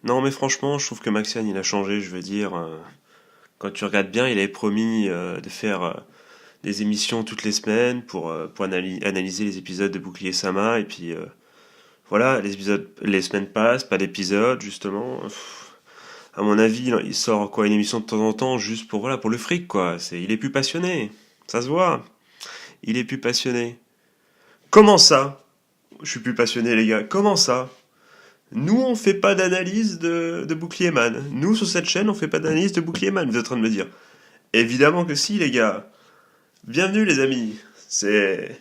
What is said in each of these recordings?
Non, mais franchement, je trouve que Maxian, il a changé, je veux dire. Quand tu regardes bien, il avait promis de faire des émissions toutes les semaines pour analyser les épisodes de Bouclier Sama, et puis voilà, les semaines passent, pas d'épisodes, justement. À mon avis, il sort quoi, une émission de temps en temps, juste pour, voilà, pour le fric, quoi. Il est plus passionné. Ça se voit. Il est plus passionné. Comment ça? Je suis plus passionné, les gars. Comment ça? Nous, on fait pas d'analyse de Bouclier Man. Nous, sur cette chaîne, on fait pas d'analyse de Bouclier Man, vous êtes en train de me dire. Évidemment que si, les gars. Bienvenue, les amis. C'est...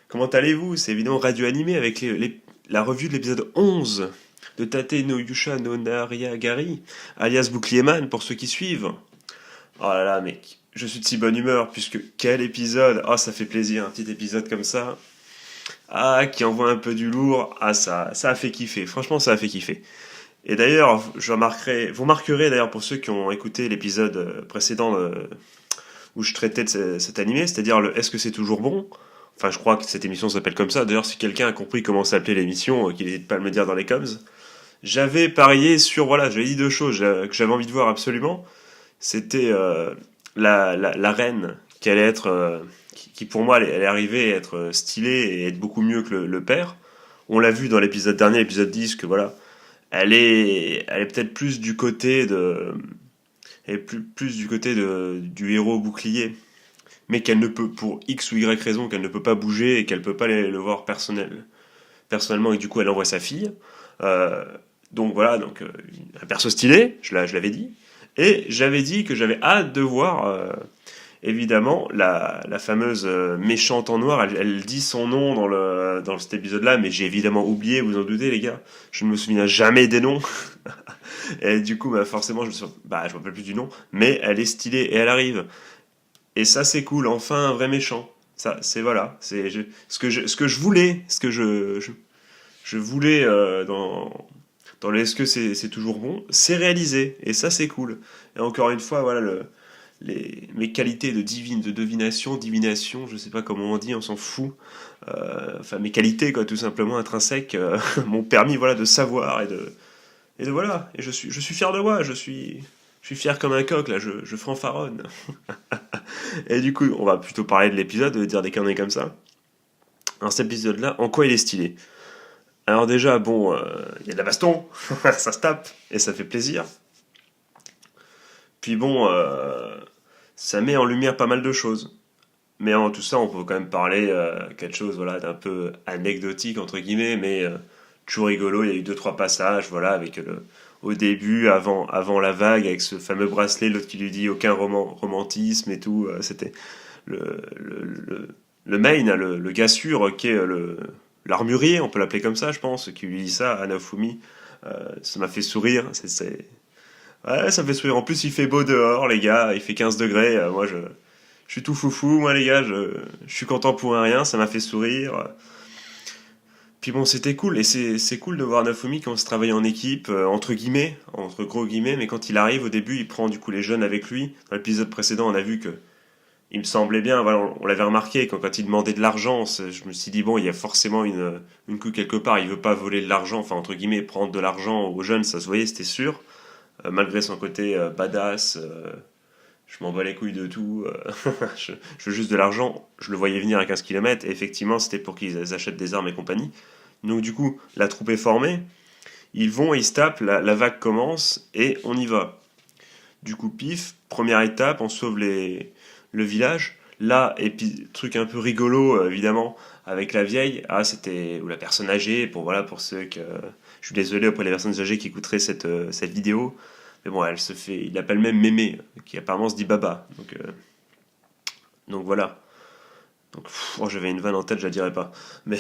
Comment allez-vous? C'est évidemment Radio Animé avec la revue de l'épisode 11 de Tate no Yusha no Nariagari, alias Bouclier Man, pour ceux qui suivent. Oh là là, mec. Je suis de si bonne humeur, puisque quel épisode. Ah, ça fait plaisir, un petit épisode comme ça. Ah, qui envoie un peu du lourd. Ah, ça a fait kiffer. Franchement, ça a fait kiffer. Et d'ailleurs, vous remarquerez d'ailleurs pour ceux qui ont écouté l'épisode précédent où je traitais de cet animé, c'est-à-dire le Est-ce que c'est toujours bon? Enfin, je crois que cette émission s'appelle comme ça. D'ailleurs, si quelqu'un a compris comment s'appelait l'émission, qu'il n'hésite pas à me le dire dans les coms. J'avais parié sur, voilà, j'avais dit deux choses que j'avais envie de voir absolument. C'était la reine qui allait être, qui pour moi, elle est arrivée à être stylée et être beaucoup mieux que le père. On l'a vu dans l'épisode dernier, l'épisode 10, que voilà, elle est peut-être plus du côté elle est plus du côté du héros bouclier, mais qu'elle ne peut, pour X ou Y raison, qu'elle ne peut pas bouger et qu'elle peut pas le voir personnellement, et du coup elle envoie sa fille. Euh, donc voilà, donc un perso stylé, je l'avais dit. Et j'avais dit que j'avais hâte de voir, évidemment, la fameuse méchante en noir. Elle dit son nom dans cet épisode-là, mais j'ai évidemment oublié, vous en doutez les gars. Je ne me souviens jamais des noms. Et du coup, bah, forcément, je me rappelle plus du nom, mais elle est stylée et elle arrive. Et ça, c'est cool. Enfin, un vrai méchant. Ça, c'est voilà, ce que je voulais, je voulais dans le est-ce que c'est toujours bon, c'est réalisé. Et ça, c'est cool. Et encore une fois, voilà, mes qualités de divination, je sais pas comment on dit, on s'en fout. Enfin, mes qualités, quoi, tout simplement intrinsèques, m'ont permis, voilà, de savoir et de voilà. Et je suis fier de moi. Je suis fier comme un coq là. Je fanfaronne. Et du coup, on va plutôt parler de l'épisode, de dire des conneries comme ça. Alors cet épisode-là, en quoi il est stylé? Alors déjà, bon, il y a de la baston, ça se tape, et ça fait plaisir. Puis bon, ça met en lumière pas mal de choses. Mais en tout ça, on peut quand même parler quelque chose voilà, d'un peu anecdotique, entre guillemets, mais toujours rigolo. Il y a eu deux, trois passages, voilà, avec au début, avant la vague, avec ce fameux bracelet, l'autre qui lui dit aucun romantisme et tout. C'était le, le, le, le main, hein, le gars sûr, qui est l'armurier, on peut l'appeler comme ça, je pense, qui lui dit ça à Naofumi. Ça m'a fait sourire. Ouais, ça me fait sourire. En plus, il fait beau dehors, les gars. Il fait 15 degrés. Moi, je suis tout foufou, moi, les gars. Je suis content pour un rien. Ça m'a fait sourire. Puis bon, c'était cool. Et c'est cool de voir Naofumi quand on se travaille en équipe, entre guillemets, entre gros guillemets. Mais quand il arrive, au début, il prend du coup les jeunes avec lui. Dans l'épisode précédent, on a vu que il me semblait bien, voilà, on l'avait remarqué, quand il demandait de l'argent, je me suis dit, bon, il y a forcément une couille quelque part, il veut pas voler de l'argent, enfin, entre guillemets, prendre de l'argent aux jeunes, ça se voyait, c'était sûr. Malgré son côté badass, je m'en bats les couilles de tout, je veux juste de l'argent, je le voyais venir à 15 km, et effectivement, c'était pour qu'ils achètent des armes et compagnie. Donc, du coup, la troupe est formée, ils vont, ils se tapent, la vague commence, et on y va. Du coup, pif, première étape, on sauve le village. Là, et puis, truc un peu rigolo, évidemment, avec la vieille, c'était, ou la personne âgée, pour ceux que, je suis désolé auprès des personnes âgées qui écouteraient cette vidéo, mais bon, il appelle même Mémé, qui apparemment se dit Baba, donc voilà. Donc, oh, j'avais une vanne en tête, je la dirais pas. Mais,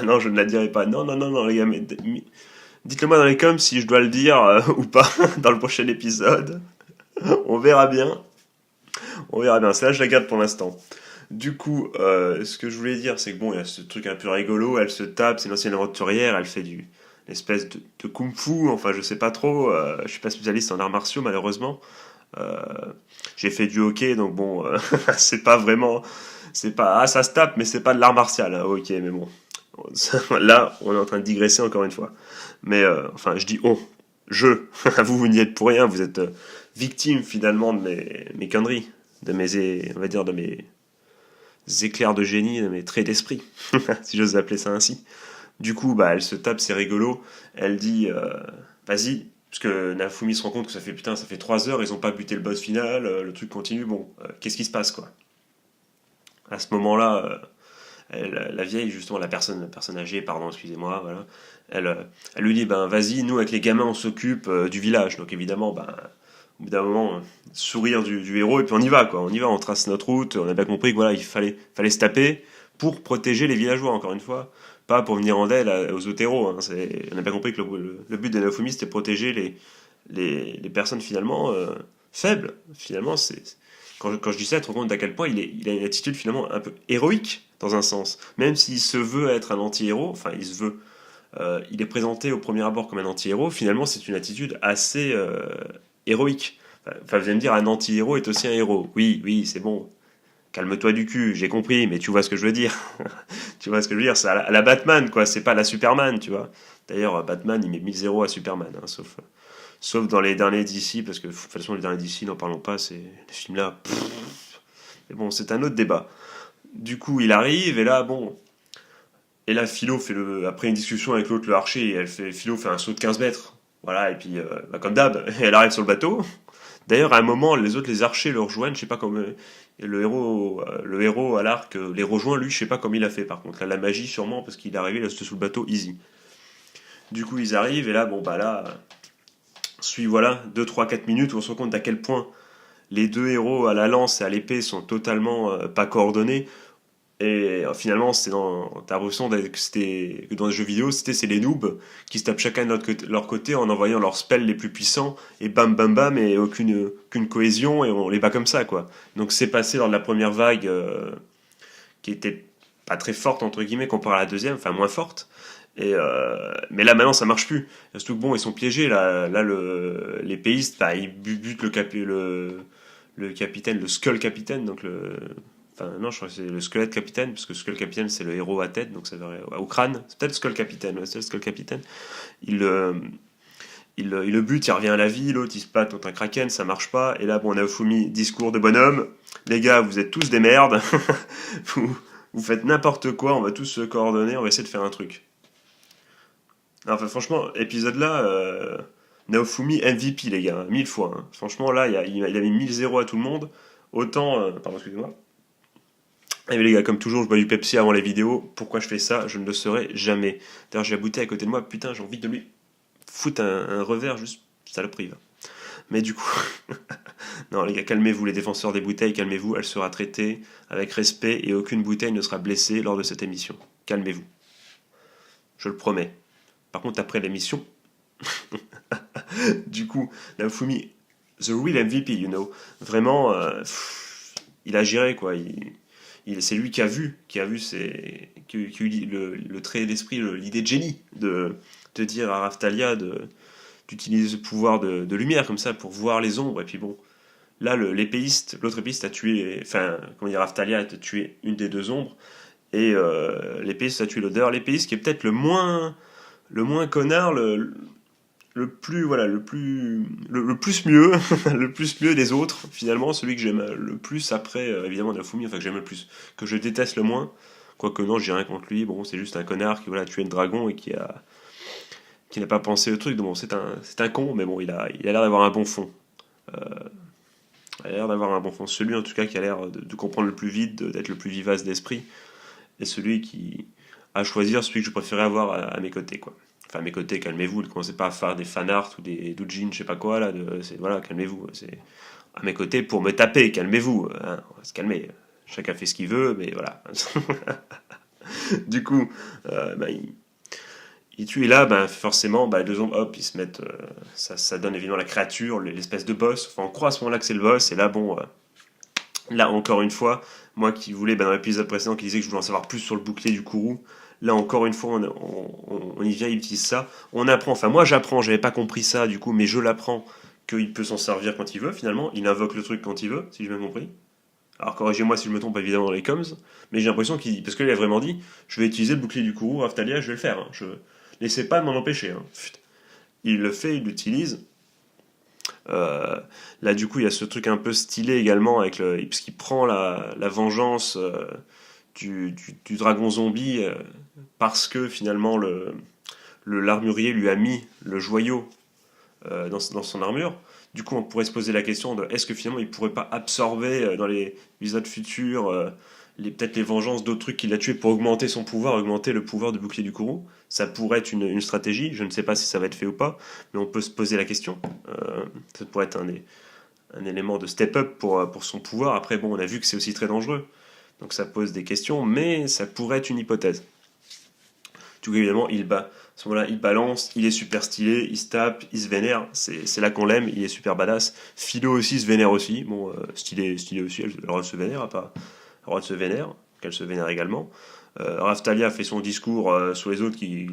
non, je ne la dirai pas. Non, non, non, non, les gars, mais, dites-le moi dans les coms si je dois le dire ou pas dans le prochain épisode. On verra bien. On verra bien. Celle-là, je la garde pour l'instant. Du coup, ce que je voulais dire, c'est que bon, il y a ce truc un peu rigolo. Elle se tape, c'est une ancienne aventurière. Elle fait une espèce de kung-fu. Enfin, je sais pas trop. Je suis pas spécialiste en arts martiaux, malheureusement. Euh, j'ai fait du hockey, donc bon, c'est pas vraiment. C'est pas. Ah, ça se tape, mais c'est pas de l'art martial, hein, ok, mais bon. Là, on est en train de digresser encore une fois. Mais, enfin, je dis on. vous n'y êtes pour rien, vous êtes victime finalement de mes conneries, on va dire de mes éclairs de génie, de mes traits d'esprit, si j'ose appeler ça ainsi. Du coup, bah, elle se tape, c'est rigolo. Elle dit, vas-y, parce que Nafumi se rend compte que ça fait 3 heures, ils ont pas buté le boss final, le truc continue, bon, qu'est-ce qui se passe, quoi? À ce moment-là, la vieille, justement, la personne âgée, pardon, excusez-moi, voilà, elle lui dit, ben, vas-y, nous, avec les gamins, on s'occupe du village. Donc, évidemment, ben, au bout d'un moment, sourire du héros, et puis on y va, quoi. On y va, on trace notre route, on a bien compris que, voilà, il fallait se taper pour protéger les villageois, encore une fois, pas pour venir en aide aux autres héros. Hein. On a bien compris que le but de Naofumi, c'était protéger les personnes, finalement, faibles. Finalement, quand je dis ça, tu te rends compte d'à quel point il a une attitude, finalement, un peu héroïque, dans un sens. Même s'il se veut être un anti-héros, enfin, il est présenté au premier abord comme un anti-héros, finalement, c'est une attitude assez héroïque. Enfin, vous allez me dire, un anti-héros est aussi un héros. Oui, oui, c'est bon. Calme-toi du cul, j'ai compris, mais tu vois ce que je veux dire. Tu vois ce que je veux dire, c'est à la Batman, quoi, c'est pas la Superman, tu vois. D'ailleurs, Batman, il met 1000 à Superman, hein, sauf dans les derniers DC, parce que de toute façon, les derniers DC, n'en parlons pas, c'est les films-là. Mais bon, c'est un autre débat. Du coup, il arrive, et là, bon. Et là, Philo après une discussion avec l'autre, le archer, Philo fait un saut de 15 mètres. Voilà, et puis, bah, comme d'hab, elle arrive sur le bateau. D'ailleurs, à un moment, les archers le rejoignent, je sais pas comment. Le héros à l'arc les rejoint, lui, je sais pas comment il a fait par contre. Là, la magie, sûrement, parce qu'il est arrivé, là, c'était sous le bateau, easy. Du coup, ils arrivent, et là, bon, bah là, voilà, 2, 3, 4 minutes où on se rend compte à quel point les deux héros à la lance et à l'épée sont totalement pas coordonnés. Et finalement, t'as l'impression que dans les jeux vidéo, c'est les noobs qui se tapent chacun de leur côté en envoyant leurs spells les plus puissants, et bam bam bam, et aucune cohésion, et on les bat comme ça, quoi. Donc c'est passé lors de la première vague, qui était pas très forte, entre guillemets, comparée à la deuxième, enfin moins forte. Mais là maintenant ça marche plus. Surtout que bon, ils sont piégés, là les péistes, bah, ils butent le capitaine, le Skull Capitaine, donc Enfin, non, je crois que c'est le squelette capitaine, parce que Skull Capitaine, c'est le héros à tête, donc ça va au crâne. C'est peut-être Skull Capitaine, ouais, c'est le Skull Capitaine. Il, euh, il le bute, il revient à la vie, l'autre il se bat contre un kraken, ça marche pas. Et là, bon, Naofumi, discours de bonhomme. Les gars, vous êtes tous des merdes. vous faites n'importe quoi, on va tous se coordonner, on va essayer de faire un truc. Enfin, franchement, épisode là, Naofumi MVP, les gars, 1000 fois. Hein. Franchement, là, il a mis 1000 à tout le monde. Autant, pardon, excusez-moi. Et les gars, comme toujours, je bois du Pepsi avant les vidéos. Pourquoi je fais ça? Je ne le saurais jamais. D'ailleurs, j'ai la bouteille à côté de moi. Putain, j'ai envie de lui foutre un revers, juste saloperie. Va. Mais du coup, non, les gars, calmez-vous, les défenseurs des bouteilles, calmez-vous. Elle sera traitée avec respect et aucune bouteille ne sera blessée lors de cette émission. Calmez-vous. Je le promets. Par contre, après l'émission, du coup, la Fumi, the real MVP, you know. Vraiment, il a géré, quoi. C'est lui qui a vu qui a eu le trait d'esprit, l'idée de génie de dire à Raftalia d'utiliser ce pouvoir de lumière comme ça pour voir les ombres. Et puis bon, là, l'autre épéiste a tué, enfin, comment dire, Raftalia a tué une des deux ombres, et l'épéiste a tué l'odeur. L'épéiste qui est peut-être le moins connard, le plus voilà le plus mieux le plus mieux des autres, finalement celui que j'aime le plus après évidemment Naofumi, enfin que j'aime le plus, que je déteste le moins, quoique non, j'ai rien contre lui, bon, c'est juste un connard qui voilà tué le dragon et qui n'a pas pensé au truc. Donc bon, c'est un con, mais bon, il a l'air d'avoir un bon fond. Il a l'air d'avoir un bon fond, celui en tout cas qui a l'air de comprendre le plus vite, d'être le plus vivace d'esprit, et celui qui à choisir celui que je préférais avoir à mes côtés, quoi. Enfin, à mes côtés, calmez-vous, ne commencez pas à faire des fanarts ou des doujins, je sais pas quoi, là, voilà, calmez-vous, c'est à mes côtés pour me taper, calmez-vous, hein, on va se calmer, chacun fait ce qu'il veut, mais voilà. Du coup, bah, il tue, et là, bah, forcément, bah, les deux ombres, hop, ils se mettent, ça donne évidemment la créature, l'espèce de boss, enfin, on croit à ce moment-là que c'est le boss, et là, bon, là, encore une fois, moi qui voulais, bah, dans l'épisode précédent, qui disait que je voulais en savoir plus sur le bouclier du Kourou, là, encore une fois, on y vient, il utilise ça. On apprend, enfin, moi j'apprends, j'avais pas compris ça du coup, mais je l'apprends qu'il peut s'en servir quand il veut, finalement. Il invoque le truc quand il veut, si j'ai bien compris. Alors, corrigez-moi si je me trompe, évidemment, dans les coms, mais j'ai l'impression qu'il. Parce qu'il a vraiment dit, je vais utiliser le bouclier du Kourou, Raftalia, je vais le faire. Hein. Laissez pas de m'en empêcher. Hein. il le fait, il l'utilise. Là du coup il y a ce truc un peu stylé également parce qu'il prend la vengeance du dragon zombie parce que finalement l'armurier lui a mis le joyau dans son armure. Du coup, on pourrait se poser la question de est-ce que finalement il pourrait pas absorber dans les épisodes futurs peut-être les vengeances d'autres trucs qu'il a tués pour augmenter son pouvoir, augmenter le pouvoir de bouclier du Kourou. Ça pourrait être une stratégie, je ne sais pas si ça va être fait ou pas, mais on peut se poser la question. Ça pourrait être un élément de step-up pour son pouvoir. Après, bon, on a vu que c'est aussi très dangereux, donc ça pose des questions, mais ça pourrait être une hypothèse. Tout évidemment, à ce moment-là, il balance, il est super stylé, il se tape, il se vénère. C'est là qu'on l'aime, il est super badass. Philo aussi se vénère aussi. Bon, stylé aussi, elle a le droit de se vénère, pas le droit de se vénère, qu'elle se vénère également. Raftalia fait son discours sur les autres qui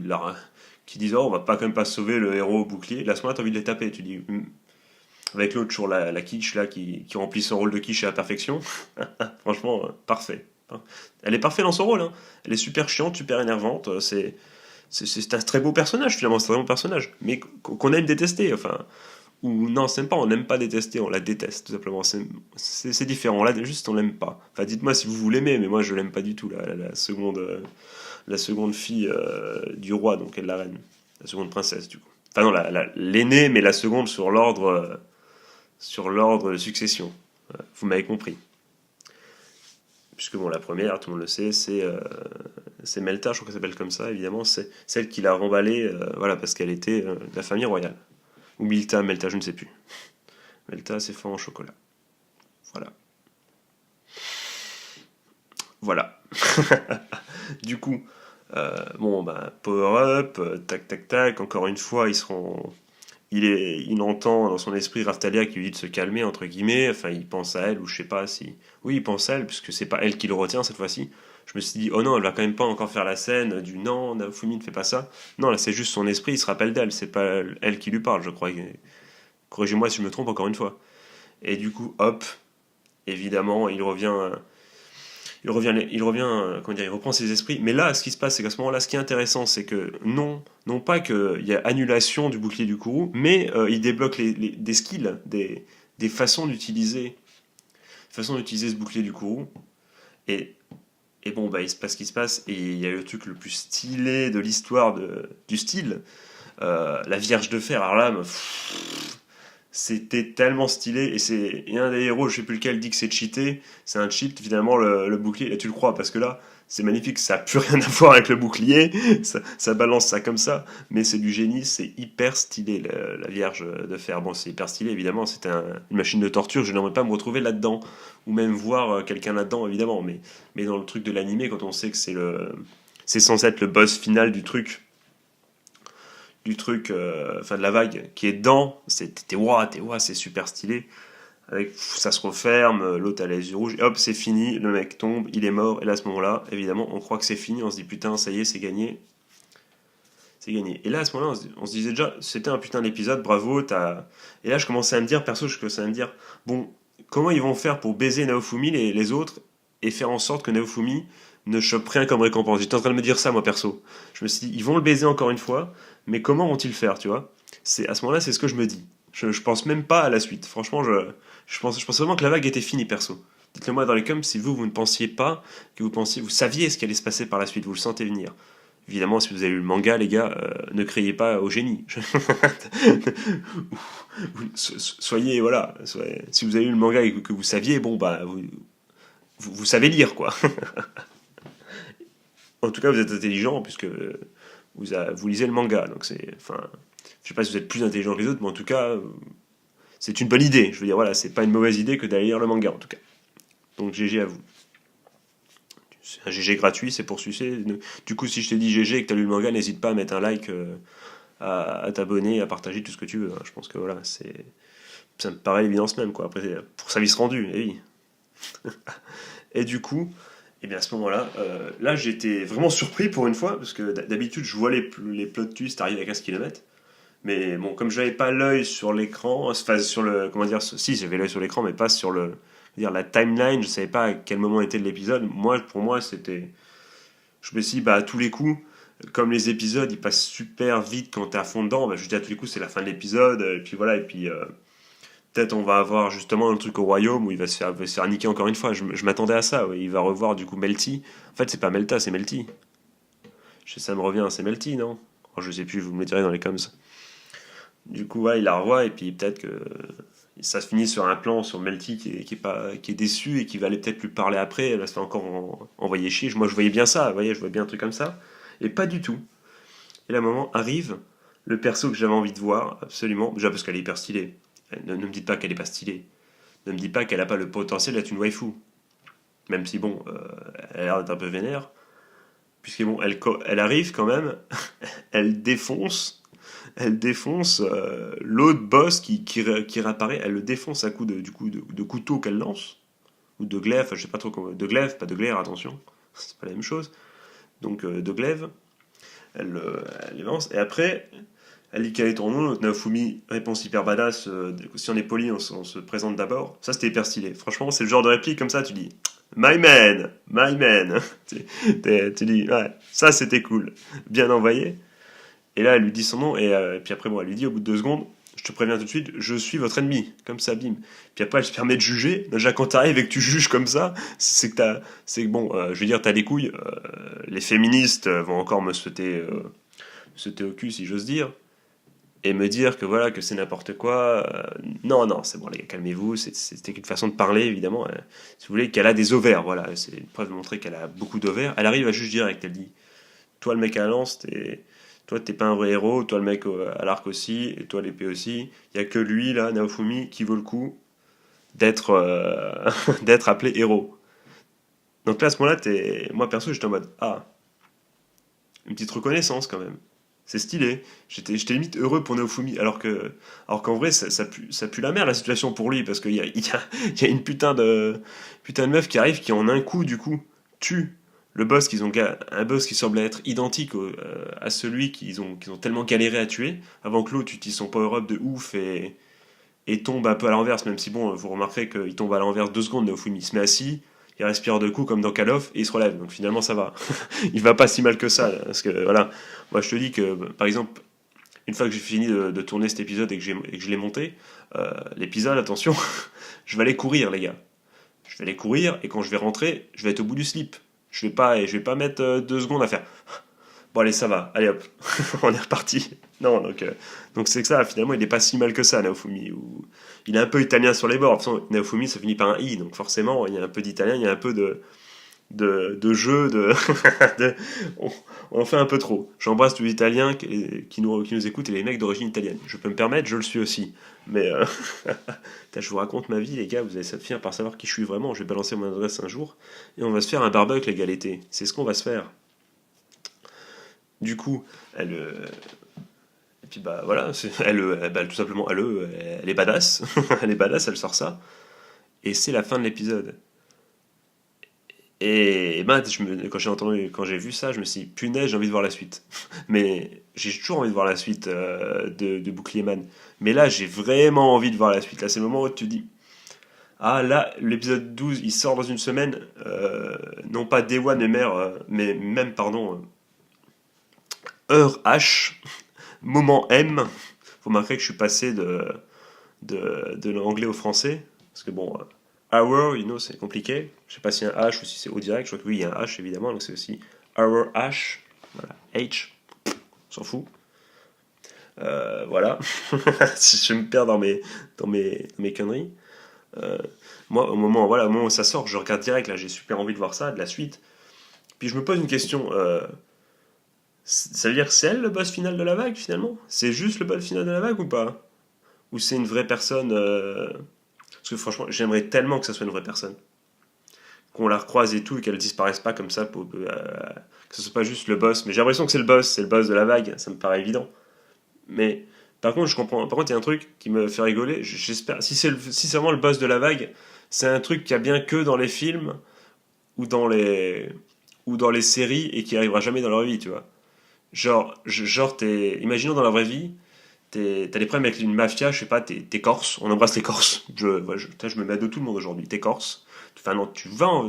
disent oh, on va pas quand même pas sauver le héros au bouclier. Là, à ce moment-là, t'as envie de les taper. Tu dis, avec l'autre, toujours la quiche là, qui remplit son rôle de quiche à la perfection. Franchement, parfait. Elle est parfaite dans son rôle. Hein. Elle est super chiante, super énervante. C'est un très beau personnage finalement, c'est un très bon personnage. Mais qu'on aime détester. Enfin, ou non, c'est même pas, on n'aime pas détester, on la déteste tout simplement. C'est différent. Là, juste, on l'aime pas. Enfin, dites-moi si vous l'aimer, mais moi, je l'aime pas du tout. La seconde fille du roi, donc elle la reine. La seconde princesse, du coup. Enfin, non, l'aînée, mais la seconde sur l'ordre de succession. Vous m'avez compris. Puisque bon, la première, tout le monde le sait, c'est Melta, je crois qu'elle s'appelle comme ça, évidemment, c'est celle qui l'a remballée, voilà, parce qu'elle était de la famille royale. Ou Melta, je ne sais plus. Melta, c'est fort en chocolat. Voilà. Voilà. Du coup, bon, bah, power up, tac, tac, tac, encore une fois, il entend dans son esprit Raftalia qui lui dit de se calmer, entre guillemets, enfin il pense à elle, ou je sais pas si... Oui, il pense à elle, puisque c'est pas elle qui le retient cette fois-ci. Je me suis dit, oh non, elle va quand même pas encore faire la scène du non, Naofumi ne fait pas ça. Non, là c'est juste son esprit, il se rappelle d'elle, c'est pas elle qui lui parle, je crois. Corrigez-moi si je me trompe encore une fois. Et du coup, hop, évidemment, il reprend ses esprits. Mais là, ce qui se passe, c'est qu'à ce moment-là, ce qui est intéressant, c'est que non pas qu'il y a annulation du bouclier du Kourou, mais il débloque des skills, des façons d'utiliser ce bouclier du Kourou. Et bon, bah, il se passe ce qui se passe, et il y a le truc le plus stylé de l'histoire du style, la Vierge de Fer. Alors là, c'était tellement stylé, et un des héros, je sais plus lequel, dit que c'est cheaté, c'est un cheat, finalement, le bouclier, et tu le crois, parce que là, c'est magnifique, ça n'a plus rien à voir avec le bouclier, ça balance ça comme ça, mais c'est du génie, c'est hyper stylé, la Vierge de Fer. Bon, c'est hyper stylé, évidemment, c'est une machine de torture, je n'aimerais pas me retrouver là-dedans, ou même voir quelqu'un là-dedans, évidemment, mais dans le truc de l'animé, quand on sait que c'est censé être le boss final enfin de la vague qui est dedans, t'es c'est super stylé. Ça se referme, l'autre a les yeux rouges, et hop, c'est fini, le mec tombe, il est mort, et là à ce moment-là, évidemment, on croit que c'est fini, on se dit putain, ça y est, c'est gagné. C'est gagné. Et là, à ce moment-là, on se disait déjà, c'était un putain d'épisode, bravo, Et là, je commençais à me dire, perso, bon, comment ils vont faire pour baiser Naofumi, les autres, et faire en sorte que Naofumi ne chope rien comme récompense. J'étais en train de me dire ça, moi, perso. Je me suis dit, ils vont le baiser encore une fois, mais comment vont-ils faire, tu vois? À ce moment-là, c'est ce que je me dis. Je pense même pas à la suite. Franchement, je pense vraiment que la vague était finie, perso. Dites-le moi dans les coms si vous ne pensiez pas, vous saviez ce qui allait se passer par la suite, vous le sentez venir. Évidemment, si vous avez lu le manga, les gars, ne criez pas au génie. Soyez, voilà, si vous avez lu le manga et que vous saviez, bon, bah, vous savez lire, quoi. En tout cas, vous êtes intelligent, puisque vous lisez le manga, donc enfin, je sais pas si vous êtes plus intelligent que les autres, mais en tout cas, c'est une bonne idée. Je veux dire, voilà, c'est pas une mauvaise idée que d'aller lire le manga, en tout cas. Donc GG à vous. C'est un GG gratuit, c'est pour sucer. Du coup, si je t'ai dit GG et que t'as lu le manga, n'hésite pas à mettre un like, à t'abonner, à partager tout ce que tu veux. Hein. Je pense que voilà, ça me paraît l'évidence même, quoi. Après, pour service rendu, et oui. Et du coup, et bien à ce moment-là, là j'étais vraiment surpris pour une fois, parce que d'habitude je vois les plot twists arriver à 15 km. Mais bon, comme je n'avais pas l'œil sur l'écran, enfin sur le, comment dire, si j'avais l'œil sur l'écran, mais pas sur la timeline, je savais pas à quel moment était l'épisode. Pour moi, je me suis dit, bah à tous les coups, comme les épisodes ils passent super vite quand t'es à fond dedans, bah, je dis à tous les coups c'est la fin de l'épisode, et puis voilà, et puis peut-être on va avoir justement le truc au royaume où il va se faire niquer encore une fois. Je m'attendais à ça, ouais. Il va revoir du coup Melty. En fait, c'est pas Melta, c'est Melty. Ça me revient, c'est Melty, non? Oh, je sais plus, vous me le direz dans les coms. Du coup, ouais, il la revoit et puis peut-être que ça se finit sur un plan sur Melty qui est déçu et qui va aller peut-être lui parler après. Elle va se faire encore envoyer chier. Moi, je voyais bien ça, vous voyez, je voyais bien un truc comme ça. Et pas du tout. Et là, moment arrive le perso que j'avais envie de voir, absolument. Déjà parce qu'elle est hyper stylée. Ne me dites pas qu'elle est pas stylée. Ne me dites pas qu'elle a pas le potentiel d'être une waifu. Même si, bon, elle a l'air d'être un peu vénère. Puisque, bon, elle arrive quand même, elle défonce, l'autre boss qui réapparaît, elle le défonce à coups de couteau qu'elle lance, ou de glaive, je sais pas trop comment, de glaive, pas de glaire, attention, c'est pas la même chose. Donc de glaive, elle les lance, et après, elle dit quel est ton nom, Naofumi, réponse hyper badass, si on est poli, on se présente d'abord. Ça c'était hyper stylé. Franchement, c'est le genre de réplique comme ça, tu dis My man, my man. Tu dis, ouais, ça c'était cool. Bien envoyé. Et là, elle lui dit son nom, et puis après, bon, elle lui dit au bout de 2 secondes, je te préviens tout de suite, je suis votre ennemi. Comme ça, bim. Puis après, elle se permet de juger. Déjà, quand t'arrives et que tu juges comme ça, c'est que bon, je veux dire, t'as les couilles. Les féministes vont encore me sauter au cul, si j'ose dire, et me dire que voilà, que c'est n'importe quoi. Non, non, c'est bon, les gars, calmez-vous. C'était qu'une façon de parler, évidemment. Si vous voulez, qu'elle a des ovaires, voilà. C'est une preuve de montrer qu'elle a beaucoup d'ovaires. Elle arrive à juger direct. Elle dit, toi, le mec à la lance, toi, t'es pas un vrai héros. Toi, le mec à l'arc aussi, et toi, l'épée aussi. Il y a que lui, là, Naofumi, qui vaut le coup d'être d'être appelé héros. Donc là, à ce moment-là, moi, perso, j'étais en mode, ah, une petite reconnaissance quand même. C'est stylé. J'étais limite heureux pour Naofumi, alors qu'en vrai, ça pue la merde la situation pour lui, parce qu'il y a une putain de meuf qui arrive qui en un coup, du coup, tue le boss un boss qui semblait être identique à celui qu'ils ont tellement galéré à tuer, avant que l'autre utilise son power-up de ouf et tombe un peu à l'envers, même si bon, vous remarquerez qu'il tombe à l'envers 2 secondes, Naofumi. Il se met assis, il respire 2 coups comme dans Call of et il se relève. Donc finalement ça va. Il va pas si mal que ça. Parce que voilà, moi je te dis que par exemple, une fois que j'ai fini de tourner cet épisode et que je l'ai monté, l'épisode, attention, je vais aller courir les gars. Je vais aller courir et quand je vais rentrer, je vais être au bout du slip. Je vais pas mettre 2 secondes à faire. Bon allez ça va, allez hop, on est reparti. Non donc c'est que ça finalement il est pas si mal que ça Naofumi. Il est un peu italien sur les bords. De toute façon, Naofumi ça finit par un i donc forcément il y a un peu d'italien, il y a un peu de jeu, on en fait un peu trop. J'embrasse tous les Italiens qui nous écoutent et les mecs d'origine italienne. Je peux me permettre, je le suis aussi. Mais je vous raconte ma vie, les gars, vous allez finir par savoir qui je suis vraiment. Je vais balancer mon adresse un jour et on va se faire un barbecue, les gars, l'été. C'est ce qu'on va se faire. Du coup, et puis bah voilà, tout simplement, elle est badass. Elle est badass, elle sort ça. Et c'est la fin de l'épisode. Et ben, quand j'ai vu ça, je me suis dit, punaise, j'ai envie de voir la suite. Mais j'ai toujours envie de voir la suite de Bouclier Man. Mais là, j'ai vraiment envie de voir la suite. Là, c'est le moment où tu te dis, ah là, l'épisode 12, il sort dans une semaine. Non pas Day One, mais même, pardon, heure H, moment M. Faut marquer que je suis passé de l'anglais au français. Parce que bon, hour, c'est compliqué. Je sais pas s'il y a un H ou si c'est au direct. Je crois que oui, il y a un H évidemment. Donc c'est aussi hour H. Voilà, H. On s'en fout. Voilà. Si je me perds dans mes conneries. Moi, au moment où ça sort, je regarde direct. Là, j'ai super envie de voir ça, de la suite. Puis je me pose une question. Ça veut dire que c'est elle le boss final de la vague finalement? C'est juste le boss final de la vague ou pas? Ou c'est une vraie personne Parce que franchement, j'aimerais tellement que ça soit une vraie personne. Qu'on la recroise et tout, et qu'elle disparaisse pas comme ça, que ce soit pas juste le boss. Mais j'ai l'impression que c'est le boss de la vague, ça me paraît évident. Mais par contre, je comprends. Par contre, il y a un truc qui me fait rigoler. J'espère, si c'est vraiment le boss de la vague, c'est un truc qu'il y a bien que dans les films ou dans les séries et qui arrivera jamais dans leur vie, tu vois. Genre, imaginons dans la vraie vie, T'as des problèmes avec une mafia, je sais pas, t'es corse, on embrasse les corses. Je me mets à dos tout le monde aujourd'hui. T'es corse. Enfin non,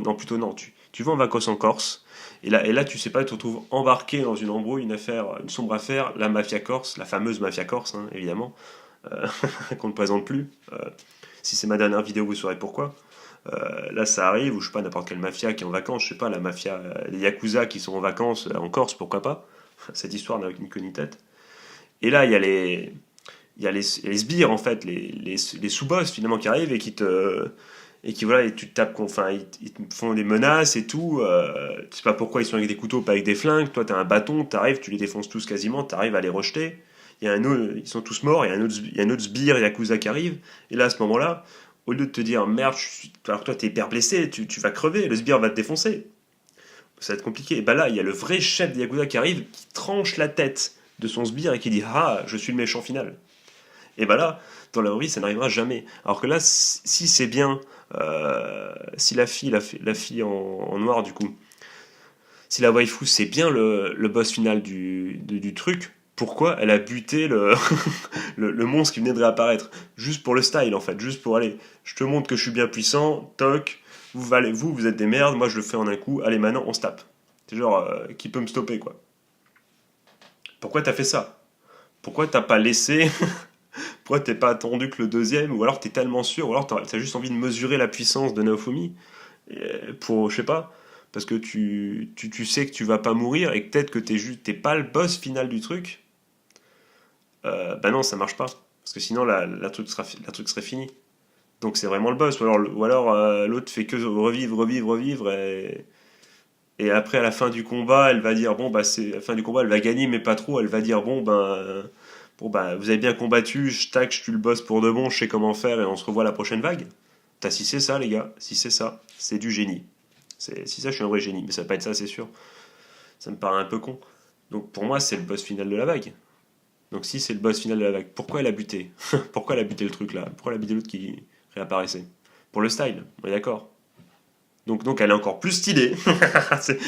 non plutôt non, tu vas en vacances en Corse. Et là, tu sais pas, tu te retrouves embarqué dans une embrouille, une sombre affaire, la mafia corse, la fameuse mafia corse, hein, évidemment, euh, qu'on ne présente plus. Si c'est ma dernière vidéo, vous saurez pourquoi. Là, ça arrive, ou je sais pas, n'importe quelle mafia qui est en vacances, je sais pas, la mafia, les yakuza qui sont en vacances en Corse, pourquoi pas. Cette histoire n'a ni queue ni tête. Et là, il y a les sbires, en fait, les sous-boss, finalement, qui arrivent et qui voilà, et tu te tapes, enfin, ils te font des menaces et tout. Tu sais pas pourquoi ils sont avec des couteaux, pas avec des flingues. Toi, t'as un bâton, t'arrives, tu les défonces tous quasiment, t'arrives à les rejeter. Il y a un autre, ils sont tous morts, il y a un autre sbire Yakuza qui arrive. Et là, à ce moment-là, au lieu de te dire merde, alors que toi, t'es hyper blessé, tu vas crever, le sbire va te défoncer. Ça va être compliqué. Et bah là, il y a le vrai chef des Yakuza qui arrive, qui tranche la tête de son sbire et qui dit ah, je suis le méchant final. Et bah là, dans la vraie vie, ça n'arrivera jamais. Alors que là, si c'est bien, si la fille en noir, du coup, si la waifu, c'est bien le boss final du truc, pourquoi elle a buté le monstre qui venait de réapparaître? Juste pour le style, en fait. Juste pour aller, je te montre que je suis bien puissant, toc, vous êtes des merdes, moi je le fais en un coup, allez, maintenant, on se tape. C'est genre, qui peut me stopper, quoi. Pourquoi t'as fait ça? Pourquoi t'as pas laissé Pourquoi t'es pas attendu que le deuxième, ou alors t'es tellement sûr, ou alors t'as juste envie de mesurer la puissance de Naofumi, pour, je sais pas, parce que tu sais que tu vas pas mourir, et que peut-être que t'es pas le boss final du truc, bah non, ça marche pas. Parce que sinon, la truc serait fini. Donc c'est vraiment le boss, ou alors l'autre fait que revivre, revivre, revivre, et après, à la fin du combat, elle va dire, bon, bah, à la fin du combat, elle va gagner, mais pas trop, elle va dire, bon, bah, vous avez bien combattu, je tue le boss pour de bon, je sais comment faire et on se revoit à la prochaine vague. Si c'est ça, les gars, si c'est ça, c'est du génie. Si ça, je suis un vrai génie, mais ça va pas être ça, c'est sûr. Ça me paraît un peu con. Donc pour moi, c'est le boss final de la vague. Donc si c'est le boss final de la vague, pourquoi elle a buté? Pourquoi elle a buté le truc là? Pourquoi elle a buté l'autre qui réapparaissait? Pour le style, on est d'accord. Donc elle est encore plus stylée. C'est-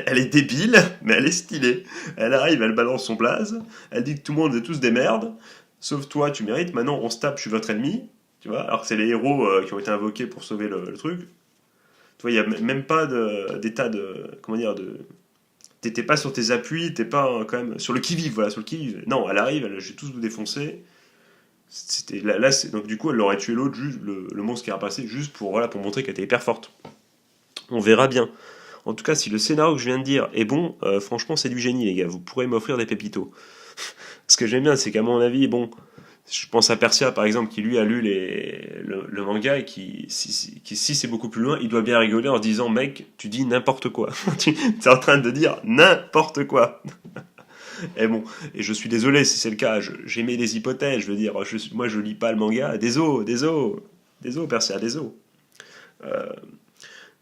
elle est débile, mais elle est stylée. Elle arrive, elle balance son blaze, elle dit que tout le monde est tous des merdes, sauf toi, tu mérites. Maintenant, on se tape, je suis votre ennemi. Tu vois, alors que c'est les héros qui ont été invoqués pour sauver le truc. Tu vois, il n'y a même pas d'état de. Comment dire de. T'es pas sur tes appuis, t'es pas quand même sur le qui-vive, voilà, sur le qui-vive. Non, elle arrive, je vais tous vous défoncer. Donc du coup, elle aurait tué l'autre, juste le monstre qui est repassé, juste pour montrer qu'elle était hyper forte. On verra bien. En tout cas, si le scénario que je viens de dire est bon, franchement, c'est du génie, les gars. Vous pourrez m'offrir des pépitos. Ce que j'aime bien, c'est qu'à mon avis, bon, je pense à Persia, par exemple, qui lui a lu le manga et si c'est beaucoup plus loin, il doit bien rigoler en se disant, mec, tu dis n'importe quoi. Tu es en train de dire n'importe quoi. Et bon, et je suis désolé si c'est le cas, j'émets des hypothèses, je veux dire, moi je lis pas le manga, désolé, Persia, désolé. Euh,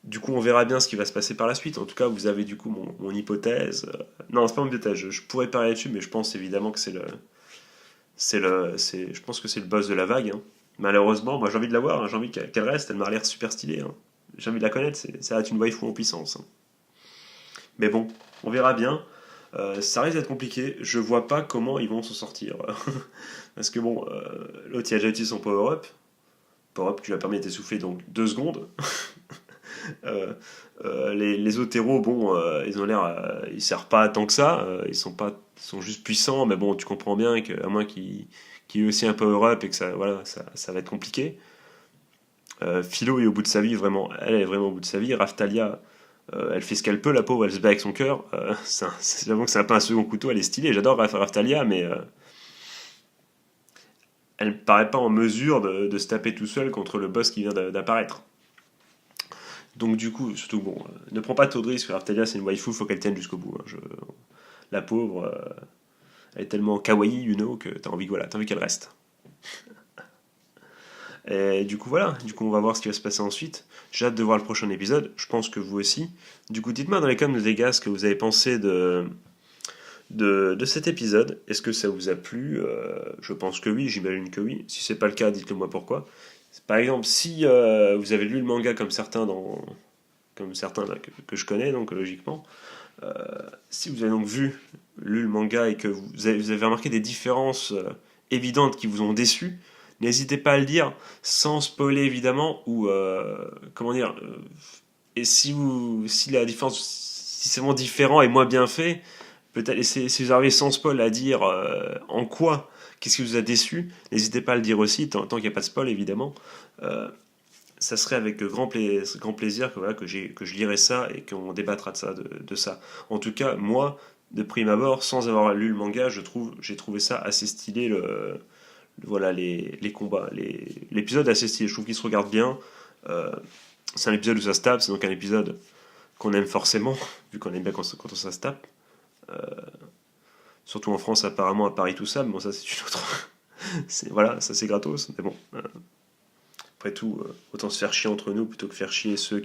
Du coup, on verra bien ce qui va se passer par la suite. En tout cas, vous avez du coup mon hypothèse. Non, c'est pas mon hypothèse. Je pourrais parler dessus, mais je pense évidemment que je pense que c'est le boss de la vague, hein. Malheureusement, moi j'ai envie de la voir, hein. J'ai envie qu'elle reste. Elle m'a l'air super stylée, hein. J'ai envie de la connaître. Ça va être une waifu en puissance, hein. Mais bon, on verra bien. Ça risque d'être compliqué. Je vois pas comment ils vont s'en sortir. Parce que bon, l'autre il a déjà utilisé son power-up. Power-up qui lui a permis d'essouffler donc 2 secondes. Euh, les autres héros, bon, ils ont l'air, ils servent pas tant que ça. Ils sont juste puissants, mais bon, tu comprends bien qu'à moins qu'il ait aussi un power-up et que ça, voilà, ça va être compliqué. Philo est au bout de sa vie, vraiment, elle est vraiment au bout de sa vie. Raftalia, elle fait ce qu'elle peut, la pauvre, elle se bat avec son cœur. J'avoue que c'est un peu un second couteau, elle est stylée. J'adore Raftalia, mais elle ne paraît pas en mesure de se taper tout seul contre le boss qui vient d'apparaître. Donc du coup, surtout bon, ne prends pas trop de risques, Raftalia c'est une waifu, faut qu'elle tienne jusqu'au bout, hein. La pauvre, elle est tellement kawaii, que t'as envie, voilà, t'as envie qu'elle reste. Et du coup voilà, du coup on va voir ce qui va se passer ensuite. J'ai hâte de voir le prochain épisode, je pense que vous aussi. Du coup dites-moi dans les commentaires les gars ce que vous avez pensé de cet épisode. Est-ce que ça vous a plu? Je pense que oui, j'imagine que oui. Si c'est pas le cas, dites-le moi pourquoi. Par exemple, si vous avez lu le manga comme certains comme certains là, que je connais, donc logiquement. Si vous avez donc lu le manga et que vous avez remarqué des différences évidentes qui vous ont déçu, n'hésitez pas à le dire, sans spoiler évidemment, ou comment dire, et si la différence, si c'est vraiment différent et moins bien fait, peut-être, si vous arrivez sans spoil à dire en quoi, qu'est-ce qui vous a déçu, n'hésitez pas à le dire aussi, tant qu'il n'y a pas de spoil évidemment. Euh, Ça serait avec grand plaisir que, voilà, que je lirai ça et qu'on débattra de ça. En tout cas, moi, de prime abord, sans avoir lu le manga, j'ai trouvé ça assez stylé, voilà, les combats. L'épisode est assez stylé, je trouve qu'il se regarde bien. Euh, c'est un épisode où ça se tape, c'est donc un épisode qu'on aime forcément, vu qu'on aime bien quand on ça se tape. Euh, Surtout en France, apparemment, à Paris, tout ça, mais bon, ça c'est une autre. Voilà, ça c'est gratos, mais bon. Après tout, autant se faire chier entre nous plutôt que faire chier ceux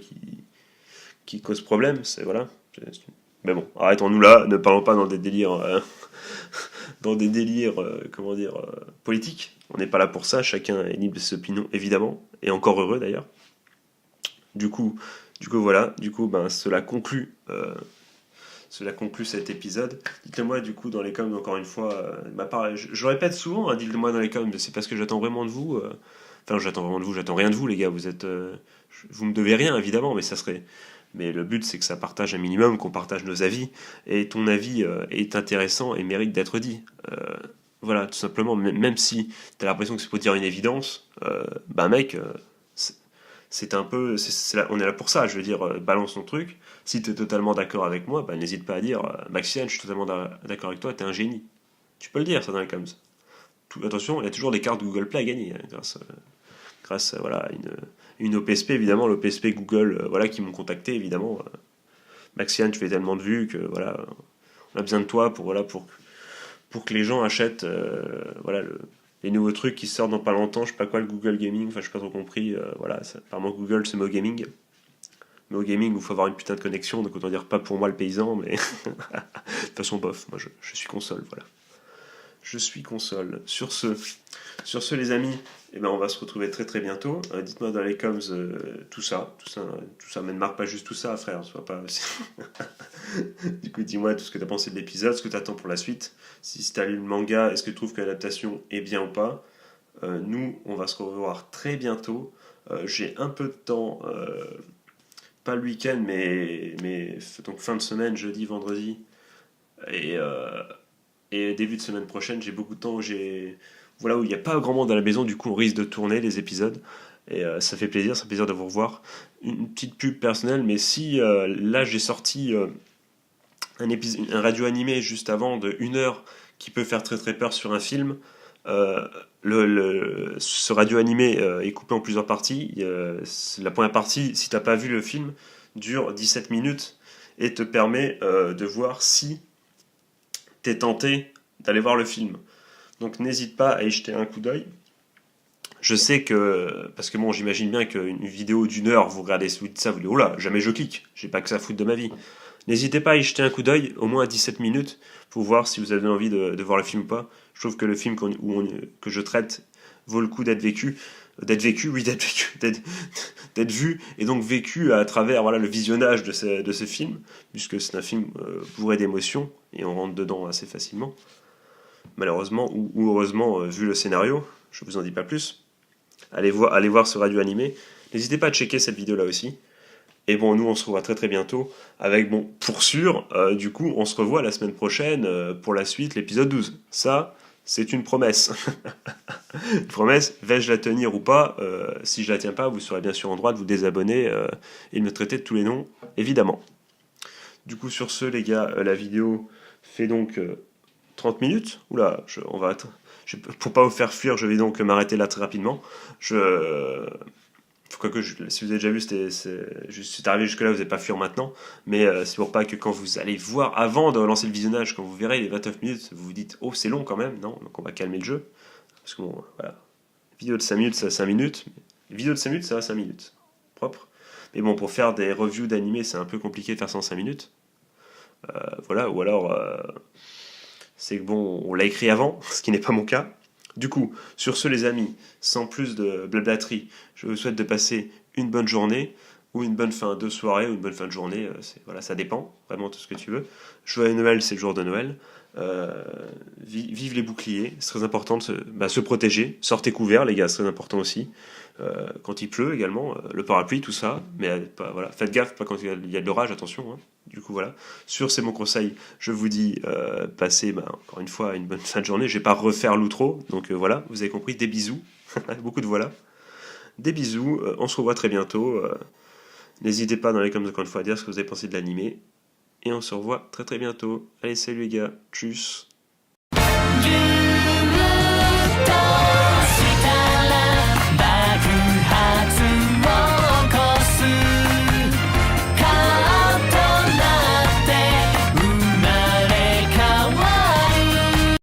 qui causent problème. Voilà. Mais bon, arrêtons-nous là, ne parlons pas dans des délires, comment dire, politiques. On n'est pas là pour ça, chacun est libre de ses opinions, évidemment, et encore heureux d'ailleurs. Du coup, voilà, ben, cela conclut cet épisode. Dites-le moi du coup dans les coms, encore une fois, ma part, je répète souvent, hein, dites-le moi dans les coms, c'est parce que j'attends vraiment de vous. Enfin, j'attends vraiment de vous, j'attends rien de vous, les gars. Vous me devez rien, évidemment, mais ça serait. Mais le but, c'est que ça partage un minimum, qu'on partage nos avis. Et ton avis est intéressant et mérite d'être dit. Voilà, tout simplement. Même si t'as l'impression que c'est pour dire une évidence, bah mec, c'est un peu. On est là pour ça. Je veux dire, balance ton truc. Si t'es totalement d'accord avec moi, bah n'hésite pas à dire, Maxiane, je suis totalement d'accord avec toi. T'es un génie. Tu peux le dire, ça dans les coms. Attention, il y a toujours des cartes Google Play à gagner, hein, grâce à voilà, une OPSP, évidemment, l'OPSP Google, voilà, qui m'ont contacté, évidemment. Maxiane, tu fais tellement de vues que voilà, on a besoin de toi pour que les gens achètent voilà, les nouveaux trucs qui sortent dans pas longtemps, je sais pas quoi, le Google Gaming, enfin, je sais pas trop compris, voilà, apparemment Google, c'est Mo Gaming. Mo Gaming, où il faut avoir une putain de connexion, donc autant dire pas pour moi le paysan, mais de toute façon, bof, moi je suis console, voilà. Je suis console. Sur ce les amis, eh ben, on va se retrouver très très bientôt. Dites-moi dans les coms tout ça, mais ne marque pas juste tout ça, frère, sois pas. Du coup, dis-moi tout ce que tu as pensé de l'épisode, ce que tu attends pour la suite. Si tu as lu le manga, est-ce que tu trouves que l'adaptation est bien ou pas? Nous, on va se revoir très bientôt. J'ai un peu de temps, pas le week-end, mais donc fin de semaine, jeudi, vendredi. Et début de semaine prochaine, j'ai beaucoup de temps où il n'y a pas grand monde à la maison, du coup on risque de tourner les épisodes. Et ça fait plaisir de vous revoir. Une petite pub personnelle, mais si là j'ai sorti un radio animé juste avant de 1 heure qui peut faire très très peur sur un film. Ce radio animé est coupé en plusieurs parties. La première partie, si t'as pas vu le film, dure 17 minutes et te permet de voir si t'es tenté d'aller voir le film. Donc n'hésite pas à y jeter un coup d'œil. Je sais que, parce que bon, j'imagine bien qu'une vidéo d'1 heure, vous regardez ça, vous dites, oh là, jamais je clique, j'ai pas que ça à foutre de ma vie. N'hésitez pas à y jeter un coup d'œil, au moins à 17 minutes, pour voir si vous avez envie de voir le film ou pas. Je trouve que le film que je traite vaut le coup d'être vécu. D'être vu, et donc vécu à travers voilà, le visionnage de ce film, puisque c'est un film bourré d'émotions, et on rentre dedans assez facilement. Malheureusement, ou heureusement, vu le scénario, je vous en dis pas plus. Allez voir ce radio animé. N'hésitez pas à checker cette vidéo là aussi. Et bon, nous on se revoit très très bientôt avec, bon, pour sûr, du coup, on se revoit la semaine prochaine pour la suite, l'épisode 12. Ça, c'est une promesse. Une promesse, vais-je la tenir ou pas? Si je la tiens pas, vous serez bien sûr en droit de vous désabonner et de me traiter de tous les noms, évidemment. Du coup, sur ce, les gars, la vidéo fait donc 30 minutes. Oula, on va pour pas vous faire fuir, je vais donc m'arrêter là très rapidement. Si vous avez déjà vu, c'est arrivé jusque-là, vous n'allez pas fuir maintenant. Mais c'est pour pas que quand vous allez voir, avant de lancer le visionnage, quand vous verrez les 29 minutes, vous vous dites, oh, c'est long quand même, non? Donc on va calmer le jeu. Parce que bon, voilà. Vidéo de 5 minutes, ça va 5 minutes. Vidéo de 5 minutes, ça va 5 minutes. Propre. Mais bon, pour faire des reviews d'animés, c'est un peu compliqué de faire ça en 5 minutes. Voilà, ou alors, c'est que bon, on l'a écrit avant, ce qui n'est pas mon cas. Du coup, sur ce les amis, sans plus de blablaterie, je vous souhaite de passer une bonne journée. ou une bonne fin de soirée, ou une bonne fin de journée, voilà, ça dépend, vraiment tout ce que tu veux. Joyeux Noël, c'est le jour de Noël. Vive les boucliers, c'est très important de se protéger. Sortez couverts, les gars, c'est très important aussi. Quand il pleut également, le parapluie, tout ça. Mais voilà, faites gaffe, pas quand il y a de l'orage, attention. Hein. Du coup, voilà. Sur ces bons conseils, je vous dis, passez encore une fois une bonne fin de journée. Je vais pas refaire l'outro, donc voilà, vous avez compris. Des bisous, beaucoup de voilà. Des bisous, on se revoit très bientôt. N'hésitez pas dans les commentaires encore une fois à dire ce que vous avez pensé de l'animé. Et on se revoit très très bientôt. Allez, salut les gars, tchuss.